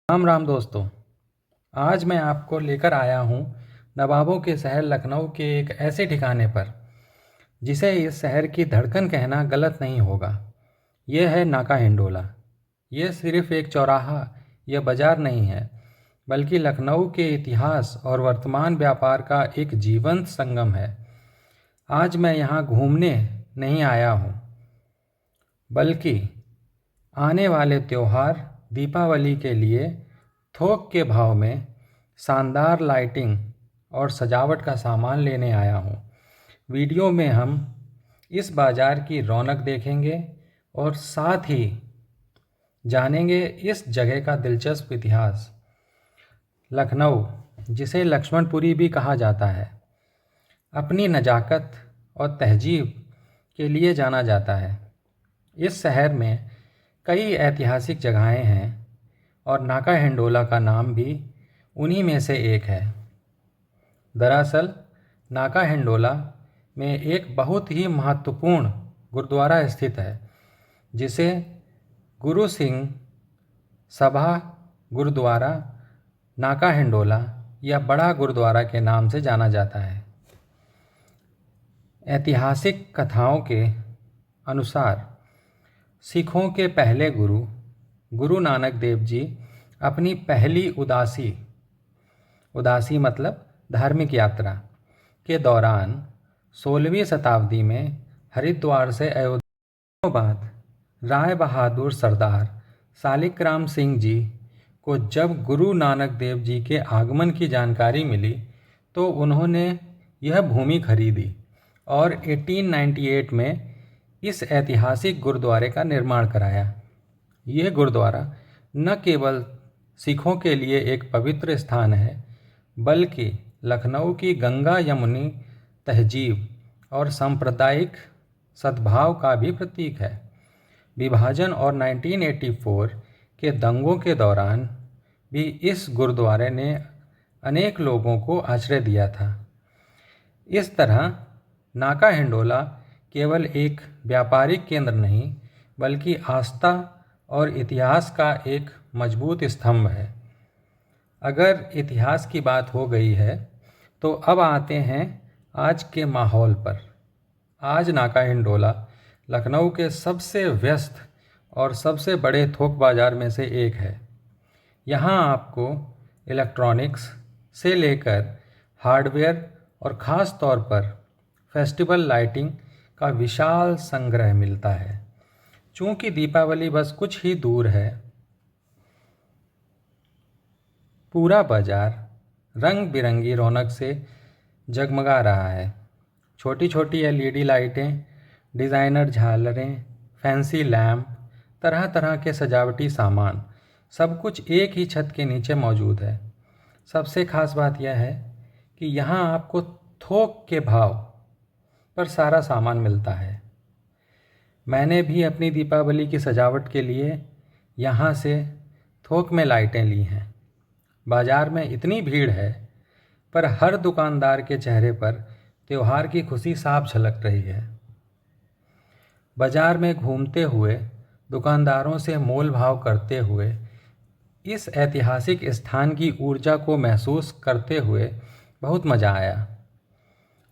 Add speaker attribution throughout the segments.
Speaker 1: राम राम दोस्तों। आज मैं आपको लेकर आया हूँ नवाबों के शहर लखनऊ के एक ऐसे ठिकाने पर जिसे इस शहर की धड़कन कहना गलत नहीं होगा। यह है नाका हिंडोला। यह सिर्फ एक चौराहा या बाज़ार नहीं है, बल्कि लखनऊ के इतिहास और वर्तमान व्यापार का एक जीवंत संगम है। आज मैं यहाँ घूमने नहीं आया हूँ, बल्कि आने वाले त्यौहार दीपावली के लिए थोक के भाव में शानदार लाइटिंग और सजावट का सामान लेने आया हूँ। वीडियो में हम इस बाज़ार की रौनक देखेंगे और साथ ही जानेंगे इस जगह का दिलचस्प इतिहास। लखनऊ, जिसे लक्ष्मणपुरी भी कहा जाता है, अपनी नज़ाकत और तहजीब के लिए जाना जाता है। इस शहर में कई ऐतिहासिक जगहें हैं और नाका हिंडोला का नाम भी उन्हीं में से एक है। दरअसल नाका हिंडोला में एक बहुत ही महत्वपूर्ण गुरुद्वारा स्थित है, जिसे गुरु सिंह सभा गुरुद्वारा नाका हिंडोला या बड़ा गुरुद्वारा के नाम से जाना जाता है। ऐतिहासिक कथाओं के अनुसार सिखों के पहले गुरु नानक देव जी अपनी पहली उदासी मतलब धार्मिक यात्रा के दौरान 16वीं शताब्दी में हरिद्वार से अयोध्या बाद राय बहादुर सरदार सालिकराम सिंह जी को जब गुरु नानक देव जी के आगमन की जानकारी मिली तो उन्होंने यह भूमि खरीदी और 1898 में इस ऐतिहासिक गुरुद्वारे का निर्माण कराया। यह गुरुद्वारा न केवल सिखों के लिए एक पवित्र स्थान है, बल्कि लखनऊ की गंगा यमुनी तहजीब और सांप्रदायिक सद्भाव का भी प्रतीक है। विभाजन और 1984 के दंगों के दौरान भी इस गुरुद्वारे ने अनेक लोगों को आश्रय दिया था। इस तरह नाका हिंडोला केवल एक व्यापारिक केंद्र नहीं, बल्कि आस्था और इतिहास का एक मजबूत स्तंभ है। अगर इतिहास की बात हो गई है, तो अब आते हैं आज के माहौल पर। आज नाका हिंडोला लखनऊ के सबसे व्यस्त और सबसे बड़े थोक बाज़ार में से एक है। यहाँ आपको इलेक्ट्रॉनिक्स से लेकर हार्डवेयर और ख़ास तौर पर फेस्टिवल लाइटिंग का विशाल संग्रह मिलता है। चूँकि दीपावली बस कुछ ही दूर है, पूरा बाज़ार रंग बिरंगी रौनक से जगमगा रहा है। छोटी छोटी एलईडी लाइटें, डिज़ाइनर झालरें, फैंसी लैम्प, तरह तरह के सजावटी सामान, सब कुछ एक ही छत के नीचे मौजूद है। सबसे ख़ास बात यह है कि यहाँ आपको थोक के भाव पर सारा सामान मिलता है। मैंने भी अपनी दीपावली की सजावट के लिए यहाँ से थोक में लाइटें ली हैं। बाज़ार में इतनी भीड़ है, पर हर दुकानदार के चेहरे पर त्यौहार की खुशी साफ झलक रही है। बाज़ार में घूमते हुए, दुकानदारों से मोल भाव करते हुए, इस ऐतिहासिक स्थान की ऊर्जा को महसूस करते हुए बहुत मज़ा आया।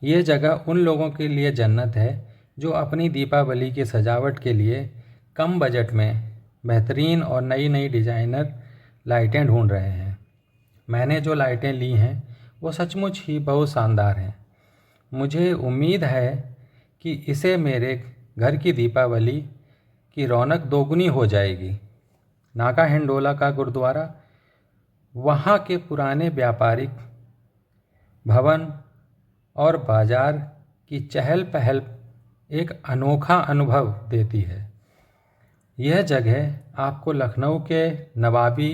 Speaker 1: ये जगह उन लोगों के लिए जन्नत है जो अपनी दीपावली की सजावट के लिए कम बजट में बेहतरीन और नई नई डिज़ाइनर लाइटें ढूंढ रहे हैं। मैंने जो लाइटें ली हैं वो सचमुच ही बहुत शानदार हैं। मुझे उम्मीद है कि इसे मेरे घर की दीपावली की रौनक दोगुनी हो जाएगी। नाका हिंडोला का गुरुद्वारा वहाँ के पुराने व्यापारिक भवन और बाज़ार की चहल पहल एक अनोखा अनुभव देती है। यह जगह आपको लखनऊ के नवाबी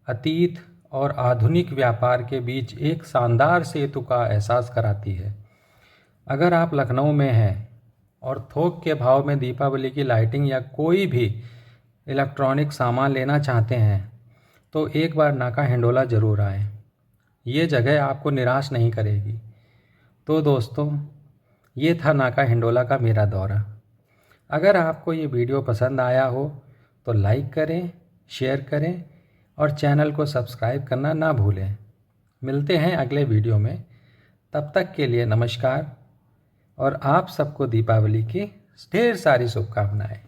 Speaker 1: अतीत और आधुनिक व्यापार के बीच एक शानदार सेतु का एहसास कराती है। अगर आप लखनऊ में हैं और थोक के भाव में दीपावली की लाइटिंग या कोई भी इलेक्ट्रॉनिक सामान लेना चाहते हैं, तो एक बार नाका हिंडोला ज़रूर आएँ। ये जगह आपको निराश नहीं करेगी। तो दोस्तों, ये था नाका हिंडोला का मेरा दौरा। अगर आपको ये वीडियो पसंद आया हो तो लाइक करें, शेयर करें और चैनल को सब्सक्राइब करना ना भूलें। मिलते हैं अगले वीडियो में, तब तक के लिए नमस्कार और आप सबको दीपावली की ढेर सारी शुभकामनाएं।